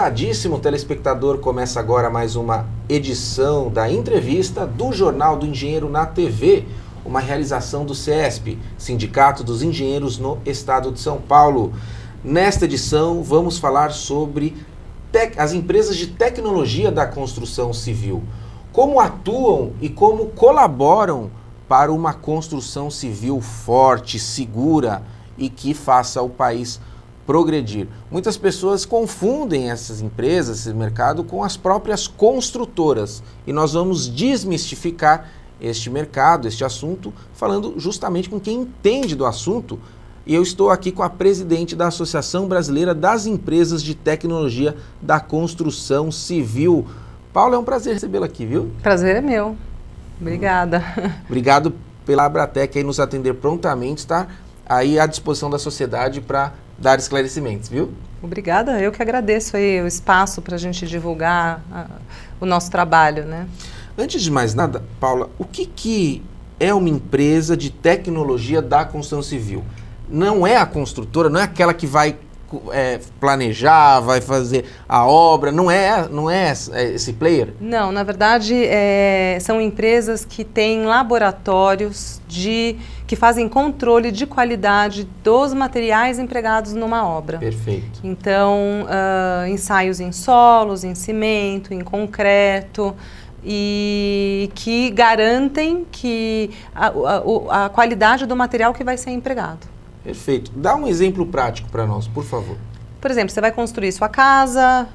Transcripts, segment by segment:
prezadíssimo telespectador, começa agora mais uma edição da entrevista do Jornal do Engenheiro na TV, uma realização do CESP, Sindicato dos Engenheiros no Estado de São Paulo. Nesta edição vamos falar sobre as empresas de tecnologia da construção civil, como atuam e como colaboram para uma construção civil forte, segura e que faça o país progredir. Muitas pessoas confundem essas empresas, esse mercado, com as próprias construtoras. E nós vamos desmistificar este mercado, este assunto, falando justamente com quem entende do assunto. E eu estou aqui com a presidente da Associação Brasileira das Empresas de Tecnologia da Construção Civil. Paula, é um prazer recebê-la aqui, viu? Prazer é meu. Obrigada. Obrigado pela Abratec aí nos atender prontamente, está aí à disposição da sociedade para dar esclarecimentos, viu? Obrigada, eu que agradeço aí o espaço para a gente divulgar o nosso trabalho, né? Antes de mais nada, Paula, o que é uma empresa de tecnologia da construção civil? Não é a construtora, não é aquela que vai planejar, vai fazer a obra, não é esse player? Não, na verdade são empresas que têm laboratórios que fazem controle de qualidade dos materiais empregados numa obra. Perfeito. Então, ensaios em solos, em cimento, em concreto, e que garantem que a qualidade do material que vai ser empregado. Perfeito. Dá um exemplo prático para nós, por favor. Por exemplo, você vai construir sua casa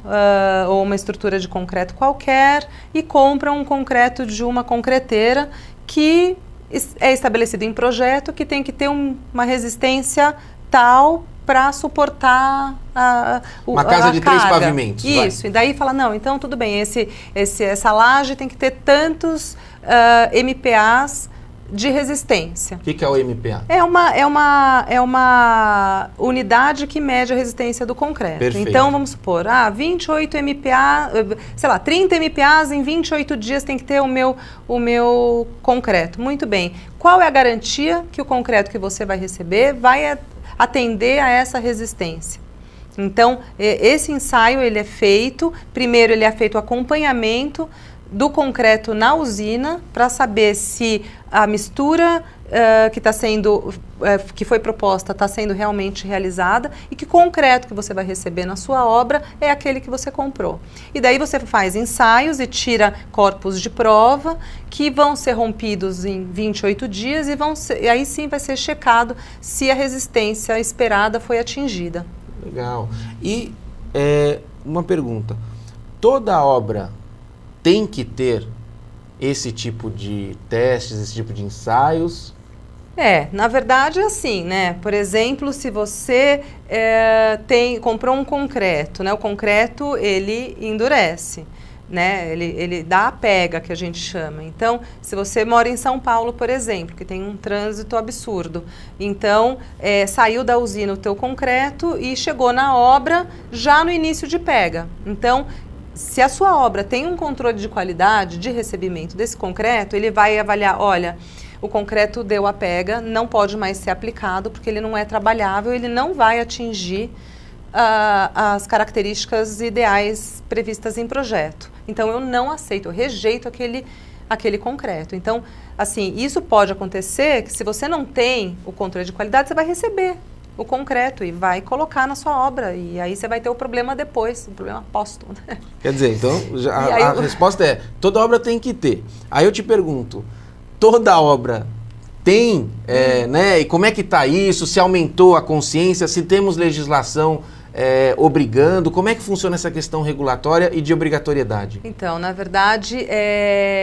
ou uma estrutura de concreto qualquer e compra um concreto de uma concreteira que é estabelecido em projeto, que tem que ter uma resistência tal para suportar uma casa de 3 pavimentos. Isso, vai. E daí fala, não, então tudo bem, essa laje tem que ter tantos MPAs de resistência. O que é o MPA? É uma unidade que mede a resistência do concreto. Perfeito. Então, vamos supor, 28 MPA, sei lá, 30 MPAs em 28 dias tem que ter o meu concreto. Muito bem. Qual é a garantia que o concreto que você vai receber vai atender a essa resistência? Então, esse ensaio, ele é feito, primeiro ele é feito o acompanhamento do concreto na usina para saber se a mistura que foi proposta está sendo realmente realizada e que concreto que você vai receber na sua obra é aquele que você comprou. E daí você faz ensaios e tira corpos de prova que vão ser rompidos em 28 dias e aí sim vai ser checado se a resistência esperada foi atingida. Legal. E uma pergunta, toda obra tem que ter esse tipo de testes, esse tipo de ensaios? Na verdade é assim, né? Por exemplo, se você comprou um concreto, né? O concreto, ele endurece, né? Ele dá a pega, que a gente chama. Então, se você mora em São Paulo, por exemplo, que tem um trânsito absurdo, então, saiu da usina o teu concreto e chegou na obra já no início de pega. Então, se a sua obra tem um controle de qualidade de recebimento desse concreto, ele vai avaliar, olha, o concreto deu a pega, não pode mais ser aplicado porque ele não é trabalhável, ele não vai atingir as características ideais previstas em projeto. Então, eu não aceito, eu rejeito aquele concreto. Então, assim, isso pode acontecer que se você não tem o controle de qualidade, você vai receber o concreto e vai colocar na sua obra e aí você vai ter o problema depois, o problema póstumo. Né? Quer dizer, então a resposta é, toda obra tem que ter. Aí eu te pergunto, toda obra tem, né? E como é que está isso? Se aumentou a consciência, se temos legislação obrigando, como é que funciona essa questão regulatória e de obrigatoriedade? Então, na verdade,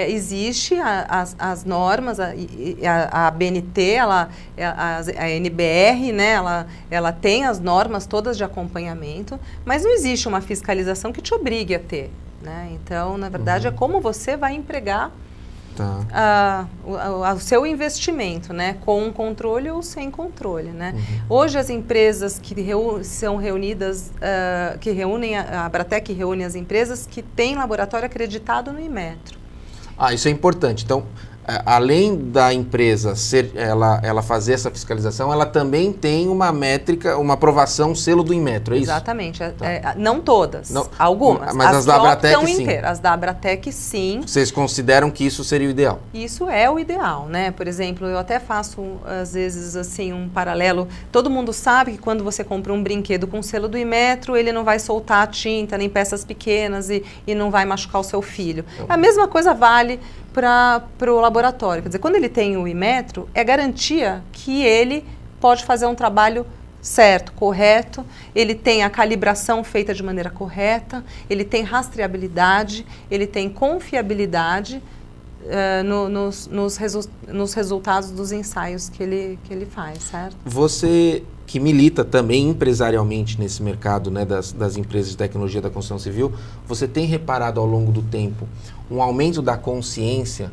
existe as normas, a BNT, a NBR, né, ela tem as normas todas de acompanhamento, mas não existe uma fiscalização que te obrigue a ter, né? Então, na verdade, é como você vai empregar o seu investimento, né, com controle ou sem controle, né? Hoje as empresas que são reunidas, que reúnem, a Abratec reúne as empresas que têm laboratório acreditado no Inmetro. Isso é importante. Então, além da empresa ela fazer essa fiscalização, ela também tem uma métrica, uma aprovação, selo do Inmetro, é isso? Exatamente. Não todas, algumas. Mas as da Abratec, sim. As da Abratec, sim. Vocês consideram que isso seria o ideal? Isso é o ideal, né? Por exemplo, eu até faço, às vezes, assim, um paralelo. Todo mundo sabe que quando você compra um brinquedo com selo do Inmetro, ele não vai soltar tinta, nem peças pequenas e não vai machucar o seu filho. A mesma coisa vale para o laboratório. Quer dizer, quando ele tem o Inmetro, é garantia que ele pode fazer um trabalho certo, correto, ele tem a calibração feita de maneira correta, ele tem rastreabilidade, ele tem confiabilidade nos resultados dos ensaios que ele faz, certo? Você que milita também empresarialmente nesse mercado, né, das empresas de tecnologia da construção civil, você tem reparado ao longo do tempo um aumento da consciência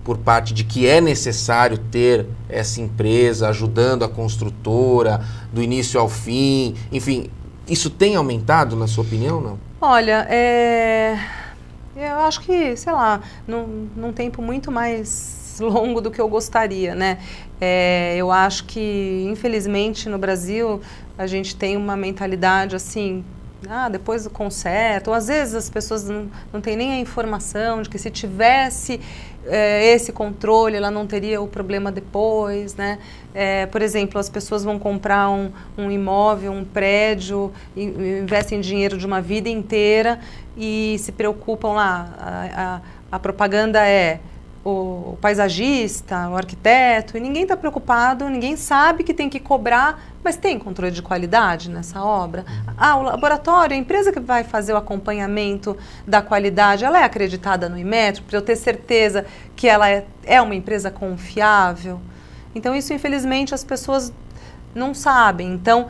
por parte de que é necessário ter essa empresa ajudando a construtora do início ao fim, enfim, isso tem aumentado na sua opinião, não? Olha, eu acho que, sei lá, num tempo muito mais longo do que eu gostaria, né? Eu acho que, infelizmente, no Brasil, a gente tem uma mentalidade assim, depois do conserto, ou às vezes as pessoas não têm nem a informação de que se tivesse esse controle, ela não teria o problema depois, né? Por exemplo, as pessoas vão comprar um imóvel, um prédio, investem dinheiro de uma vida inteira e se preocupam lá, a propaganda é o paisagista, o arquiteto, e ninguém está preocupado, ninguém sabe que tem que cobrar, mas tem controle de qualidade nessa obra? O laboratório, a empresa que vai fazer o acompanhamento da qualidade, ela é acreditada no Inmetro, para eu ter certeza que ela é uma empresa confiável? Então, isso, infelizmente, as pessoas não sabem. Então,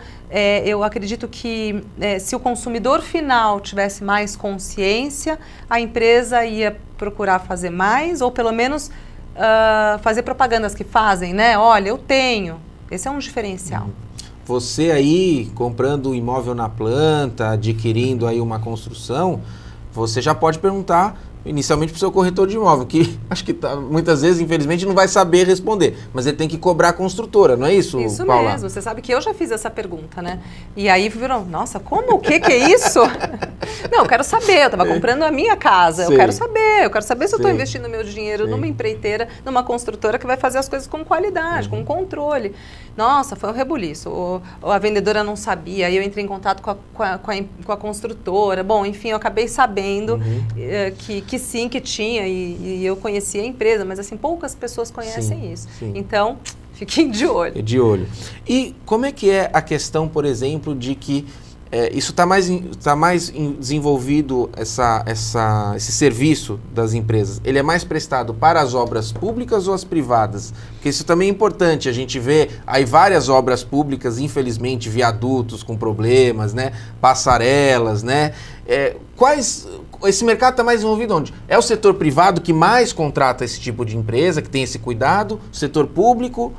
eu acredito que se o consumidor final tivesse mais consciência, a empresa ia procurar fazer mais, ou pelo menos fazer propagandas que fazem, né? Olha, eu tenho. Esse é um diferencial. Você aí, comprando um imóvel na planta, adquirindo aí uma construção, você já pode perguntar inicialmente para o seu corretor de imóvel, que acho que muitas vezes, infelizmente, não vai saber responder, mas ele tem que cobrar a construtora, não é isso, Paula? Isso mesmo, você sabe que eu já fiz essa pergunta, né? E aí virou, nossa, como? O que é isso? Não, eu quero saber, eu estava comprando a minha casa, eu quero saber se eu estou investindo meu dinheiro numa empreiteira, numa construtora que vai fazer as coisas com qualidade, com controle. Nossa, foi um rebuliço, a vendedora não sabia, aí eu entrei em contato com a construtora, bom, enfim, eu acabei sabendo que sim, que tinha, e eu conhecia a empresa, mas assim, poucas pessoas conhecem isso. Sim. Então, fiquem de olho. De olho. E como é que é a questão, por exemplo, de que isso está mais desenvolvido, esse serviço das empresas, ele é mais prestado para as obras públicas ou as privadas? Porque isso também é importante, a gente vê aí várias obras públicas, infelizmente, viadutos com problemas, né? Passarelas, né? Esse mercado está mais desenvolvido onde? É o setor privado que mais contrata esse tipo de empresa, que tem esse cuidado? O setor público?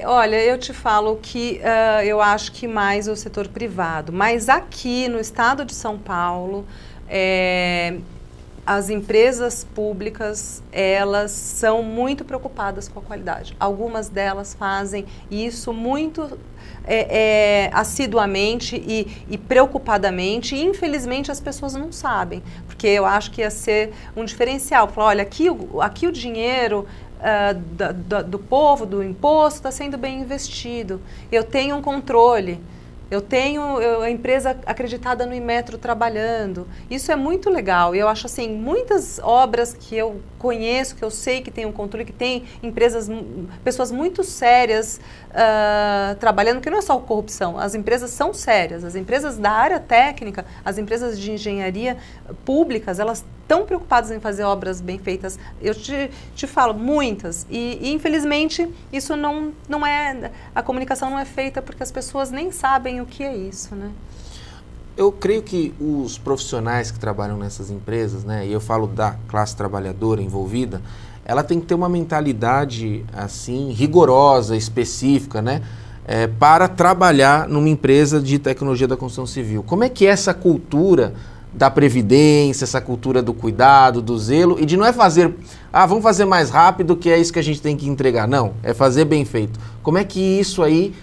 Olha, eu te falo que eu acho que mais o setor privado, mas aqui no estado de São Paulo, as empresas públicas, elas são muito preocupadas com a qualidade. Algumas delas fazem isso muito assiduamente e preocupadamente, e infelizmente as pessoas não sabem, porque eu acho que ia ser um diferencial. Falar, olha, aqui o dinheiro do povo, do imposto, está sendo bem investido. Eu tenho um controle. Eu tenho a empresa acreditada no Inmetro trabalhando. Isso é muito legal. Eu acho assim, muitas obras que eu conheço, que eu sei que tem um controle, que tem pessoas muito sérias trabalhando, que não é só corrupção. As empresas são sérias. As empresas da área técnica, as empresas de engenharia públicas, elas estão preocupadas em fazer obras bem feitas. Eu te falo, muitas. E infelizmente, isso não é... A comunicação não é feita porque as pessoas nem sabem o que é isso, né? Eu creio que os profissionais que trabalham nessas empresas, né, e eu falo da classe trabalhadora envolvida, ela tem que ter uma mentalidade assim rigorosa, específica, né, para trabalhar numa empresa de tecnologia da construção civil. Como é que é essa cultura da previdência, essa cultura do cuidado, do zelo, e de não é fazer, vamos fazer mais rápido que é isso que a gente tem que entregar. Não, é fazer bem feito. Como é que isso aí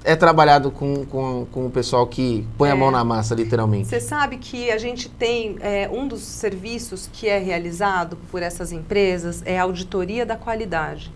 é trabalhado com o pessoal que põe a mão na massa, literalmente? Você sabe que a gente tem, um dos serviços que é realizado por essas empresas é a auditoria da qualidade.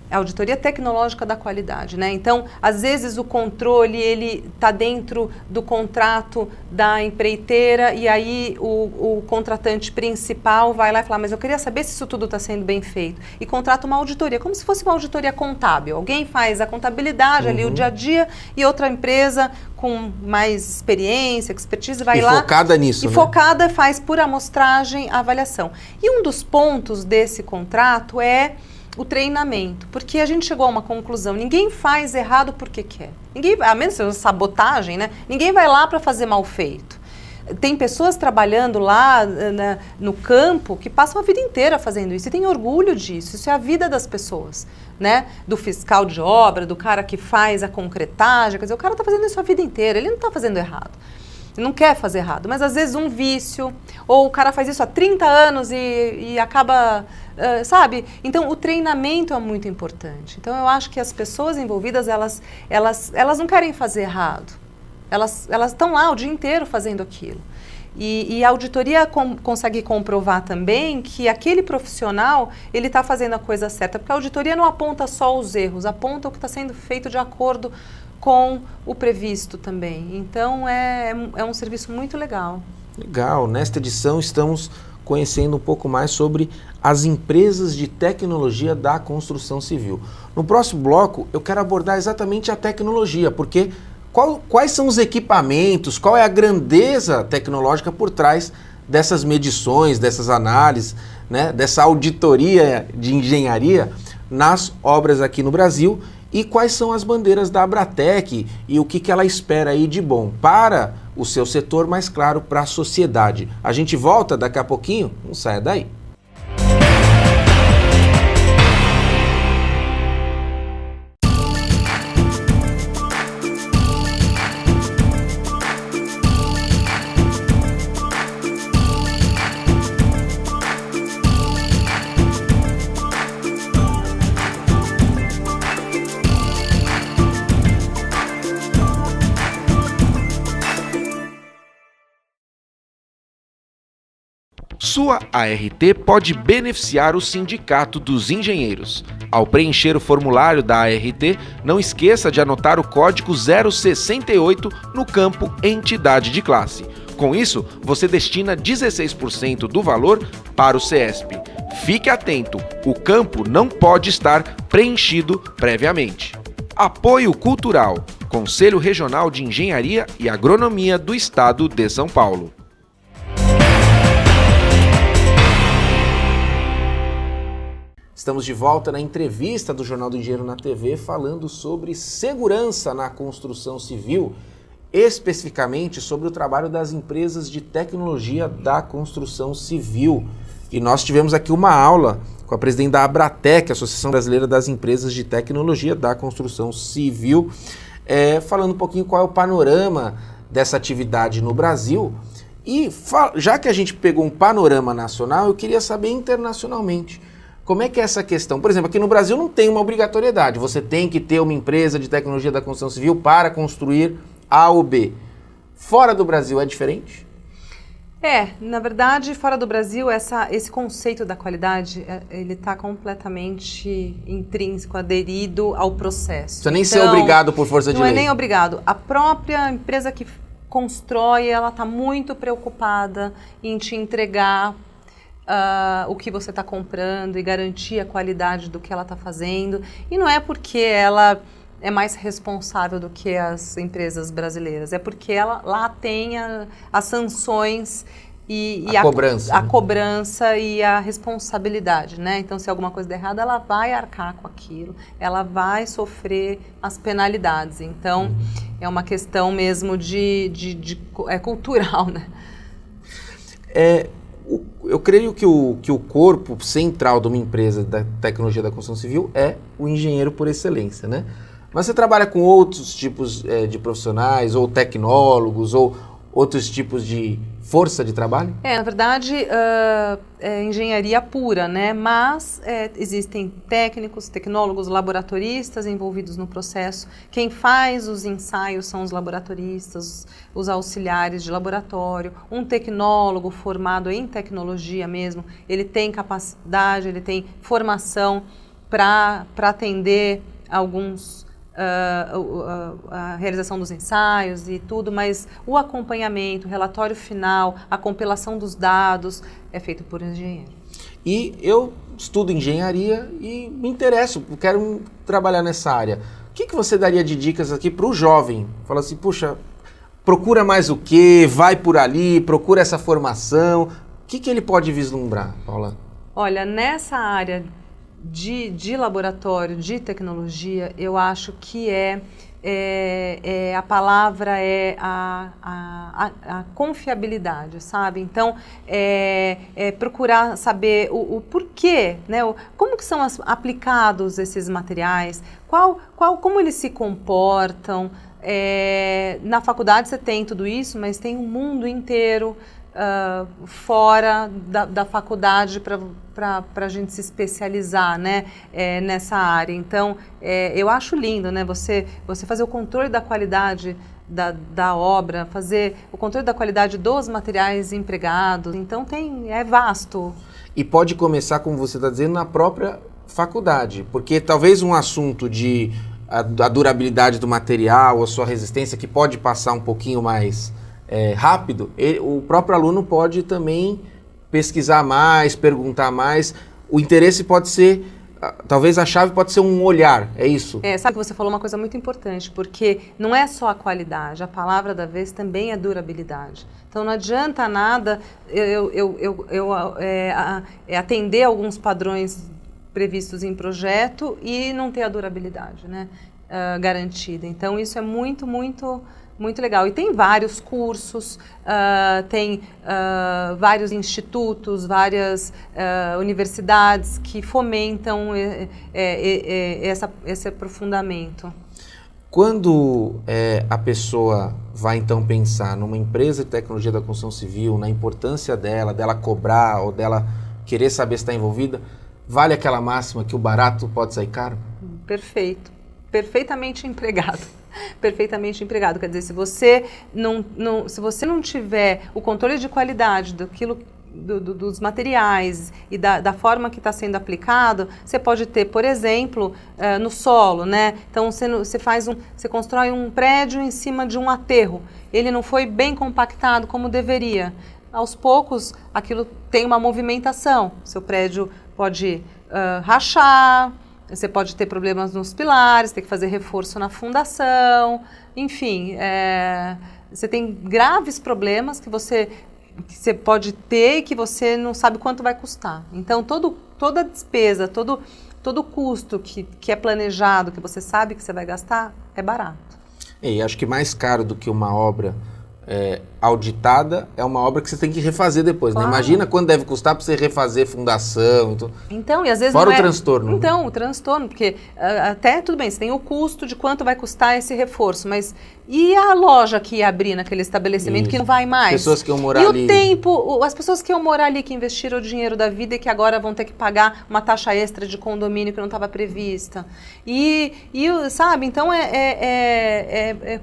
A auditoria tecnológica da qualidade, né? Então, às vezes o controle, ele está dentro do contrato da empreiteira e aí o contratante principal vai lá e fala, mas eu queria saber se isso tudo está sendo bem feito. E contrata uma auditoria, como se fosse uma auditoria contábil. Alguém faz a contabilidade ali, o dia a dia, e outra empresa com mais experiência, expertise, vai lá... E focada nisso, E né? focada, faz por amostragem a avaliação. E um dos pontos desse contrato é o treinamento, porque a gente chegou a uma conclusão, ninguém faz errado porque quer. Ninguém, a menos que seja sabotagem, né? Ninguém vai lá para fazer mal feito. Tem pessoas trabalhando lá no campo que passam a vida inteira fazendo isso e tem orgulho disso, isso é a vida das pessoas, né? Do fiscal de obra, do cara que faz a concretagem, quer dizer, o cara está fazendo isso a vida inteira, ele não está fazendo errado. Não quer fazer errado, mas às vezes um vício, ou o cara faz isso há 30 anos e acaba, sabe? Então, o treinamento é muito importante. Então, eu acho que as pessoas envolvidas, elas não querem fazer errado. Elas estão lá o dia inteiro fazendo aquilo. E a auditoria consegue comprovar também que aquele profissional, ele está fazendo a coisa certa, porque a auditoria não aponta só os erros, aponta o que está sendo feito de acordo com o previsto também. Então, é um serviço muito legal. Legal. Nesta edição, estamos conhecendo um pouco mais sobre as empresas de tecnologia da construção civil. No próximo bloco, eu quero abordar exatamente a tecnologia, porque quais são os equipamentos, qual é a grandeza tecnológica por trás dessas medições, dessas análises, né, dessa auditoria de engenharia nas obras aqui no Brasil, e quais são as bandeiras da Abratec e o que ela espera aí de bom para o seu setor, mas claro, para a sociedade. A gente volta daqui a pouquinho, não saia daí. Sua ART pode beneficiar o Sindicato dos Engenheiros. Ao preencher o formulário da ART, não esqueça de anotar o código 068 no campo Entidade de Classe. Com isso, você destina 16% do valor para o CESP. Fique atento, o campo não pode estar preenchido previamente. Apoio Cultural, Conselho Regional de Engenharia e Agronomia do Estado de São Paulo. Estamos de volta na entrevista do Jornal do Engenheiro na TV, falando sobre segurança na construção civil, especificamente sobre o trabalho das empresas de tecnologia da construção civil. E nós tivemos aqui uma aula com a presidente da Abratec, Associação Brasileira das Empresas de Tecnologia da Construção Civil, falando um pouquinho qual é o panorama dessa atividade no Brasil. E já que a gente pegou um panorama nacional, eu queria saber internacionalmente. Como é que é essa questão? Por exemplo, aqui no Brasil não tem uma obrigatoriedade. Você tem que ter uma empresa de tecnologia da construção civil para construir A ou B. Fora do Brasil é diferente? Na verdade, fora do Brasil, esse conceito da qualidade, ele está completamente intrínseco, aderido ao processo. Precisa nem ser obrigado por força de lei. Não é nem obrigado. A própria empresa que constrói, ela está muito preocupada em te entregar o que você está comprando e garantir a qualidade do que ela está fazendo. E não é porque ela é mais responsável do que as empresas brasileiras, é porque ela lá tem as sanções e a cobrança e a responsabilidade, né? Então, se alguma coisa der errado, ela vai arcar com aquilo, ela vai sofrer as penalidades. Então, é uma questão mesmo cultural, né? Eu creio que o corpo central de uma empresa da tecnologia da construção civil é o engenheiro por excelência, né? Mas você trabalha com outros tipos de profissionais, ou tecnólogos, ou outros tipos de força de trabalho? Na verdade, é engenharia pura, né? Mas existem técnicos, tecnólogos, laboratoristas envolvidos no processo. Quem faz os ensaios são os laboratoristas, os auxiliares de laboratório. Um tecnólogo formado em tecnologia mesmo, ele tem capacidade, ele tem formação para atender alguns... a realização dos ensaios e tudo, mas o acompanhamento, o relatório final, a compilação dos dados é feito por engenheiro. E eu estudo engenharia e me interesso, quero trabalhar nessa área. O que você daria de dicas aqui para o jovem? Fala assim, puxa, procura mais o quê? Vai por ali, procura essa formação. O que ele pode vislumbrar, Paula? Olha, nessa área de laboratório, de tecnologia, eu acho que a palavra é a confiabilidade, sabe? Então, procurar saber o porquê, né? Como que são aplicados esses materiais, como eles se comportam. Na faculdade você tem tudo isso, mas tem um mundo inteiro fora da faculdade para a gente se especializar, né, nessa área. Então, eu acho lindo, né, você fazer o controle da qualidade da obra, fazer o controle da qualidade dos materiais empregados. Então, é vasto. E pode começar, como você está dizendo, na própria faculdade, porque talvez um assunto a durabilidade do material, a sua resistência, que pode passar um pouquinho mais rápido, o próprio aluno pode também pesquisar mais, perguntar mais. O interesse pode ser, talvez a chave pode ser um olhar, é isso? Sabe que você falou uma coisa muito importante, porque não é só a qualidade, a palavra da vez também é durabilidade. Então não adianta nada atender alguns padrões previstos em projeto e não ter a durabilidade, né, garantida. Então isso é muito, muito... muito legal. E tem vários cursos, tem vários institutos, várias universidades que fomentam esse aprofundamento. Quando a pessoa vai então pensar numa empresa de tecnologia da construção civil, na importância dela cobrar ou dela querer saber se está envolvida, vale aquela máxima que o barato pode sair caro? Perfeito. Perfeitamente empregado. Perfeitamente empregado. Quer dizer, se você não tiver o controle de qualidade dos materiais e da forma que está sendo aplicado, você pode ter, por exemplo, no solo, né? Então você constrói um prédio em cima de um aterro. Ele não foi bem compactado como deveria. Aos poucos, aquilo tem uma movimentação. Seu prédio pode rachar. Você pode ter problemas nos pilares, ter que fazer reforço na fundação, enfim, você tem graves problemas que você pode ter e que você não sabe quanto vai custar. Então, toda despesa, todo custo que é planejado, que você sabe que você vai gastar, é barato. E acho que mais caro do que uma obra auditada é uma obra que você tem que refazer depois, claro. Né? Imagina quanto deve custar para você refazer fundação. Então, e às vezes fora o transtorno. Então, o transtorno, porque até tudo bem, você tem o custo de quanto vai custar esse reforço, mas e a loja que ia abrir naquele estabelecimento isso. Que não vai mais? As pessoas que iam morar ali. E o tempo, as pessoas que iam morar ali, que investiram o dinheiro da vida e que agora vão ter que pagar uma taxa extra de condomínio que não estava prevista. Sabe, então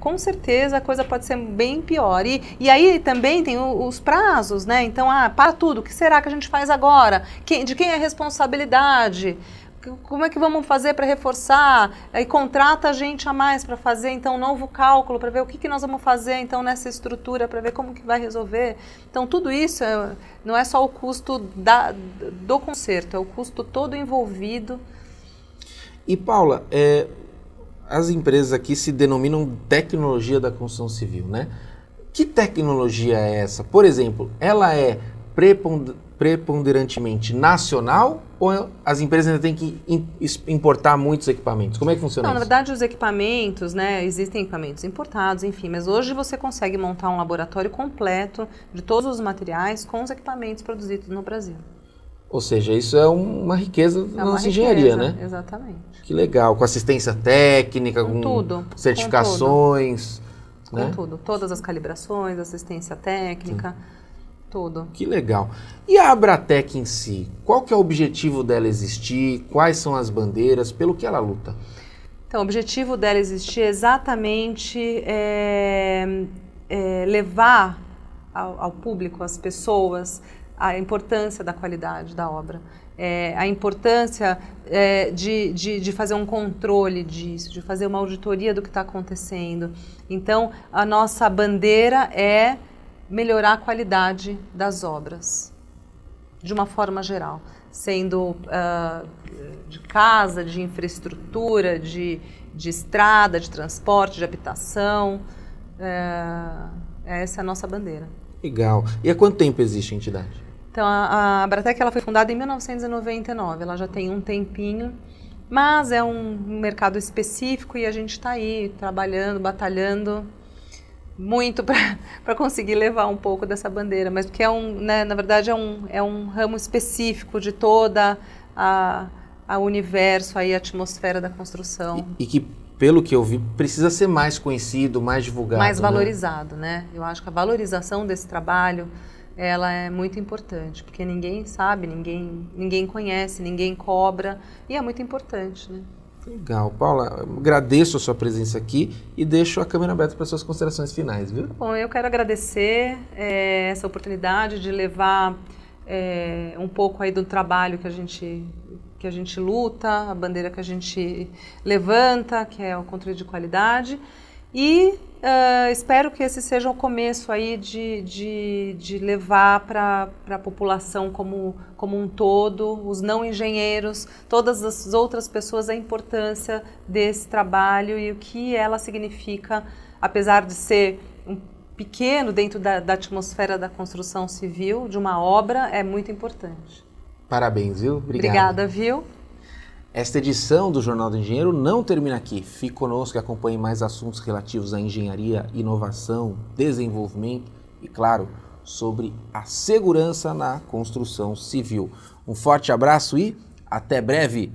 com certeza a coisa pode ser bem pior. E aí também tem os prazos, né? Então, para tudo, o que será que a gente faz agora? De quem é a responsabilidade? Como é que vamos fazer para reforçar? Aí contrata gente a mais para fazer, então, um novo cálculo, para ver o que nós vamos fazer, então, nessa estrutura, para ver como que vai resolver. Então, tudo isso não é só o custo do conserto, é o custo todo envolvido. E, Paula, as empresas aqui se denominam tecnologia da construção civil, né? Que tecnologia é essa? Por exemplo, ela é preponderantemente nacional ou as empresas ainda têm que importar muitos equipamentos? Como é que funciona isso? Na verdade, os equipamentos, né, existem equipamentos importados, enfim, mas hoje você consegue montar um laboratório completo de todos os materiais com os equipamentos produzidos no Brasil. Ou seja, isso é uma riqueza da nossa engenharia, né? Exatamente. Que legal, com assistência técnica, com tudo, certificações. Com tudo, todas as calibrações, assistência técnica. Sim. todo. Que legal. E a Abratec em si? Qual que é o objetivo dela existir? Quais são as bandeiras? Pelo que ela luta? Então, o objetivo dela existir é exatamente levar ao público, às pessoas, a importância da qualidade da obra. A importância de fazer um controle disso, de fazer uma auditoria do que está acontecendo. Então, a nossa bandeira é melhorar a qualidade das obras, de uma forma geral, sendo de casa, de infraestrutura, de estrada, de transporte, de habitação. Essa é a nossa bandeira. Legal. E há quanto tempo existe a entidade? Então, a Abratec ela foi fundada em 1999, ela já tem um tempinho, mas é um mercado específico e a gente está aí trabalhando, batalhando muito para conseguir levar um pouco dessa bandeira, mas porque na verdade é um ramo específico de toda a universo, aí, a atmosfera da construção. E que, pelo que eu vi, precisa ser mais conhecido, mais divulgado. Mais valorizado, né? Eu acho que a valorização desse trabalho ela é muito importante, porque ninguém sabe, ninguém conhece, ninguém cobra, e é muito importante, né? Legal. Paula, agradeço a sua presença aqui e deixo a câmera aberta para suas considerações finais, viu? Bom, eu quero agradecer essa oportunidade de levar um pouco aí do trabalho que a gente luta, a bandeira que a gente levanta, que é o controle de qualidade, e espero que esse seja o começo aí de levar para a população como um todo, os não engenheiros, todas as outras pessoas, a importância desse trabalho e o que ela significa, apesar de ser pequeno dentro da atmosfera da construção civil, de uma obra, é muito importante. Parabéns, viu? Obrigado. Obrigada, viu? Esta edição do Jornal do Engenheiro não termina aqui. Fique conosco e acompanhe mais assuntos relativos à engenharia, inovação, desenvolvimento e, claro, sobre a segurança na construção civil. Um forte abraço e até breve!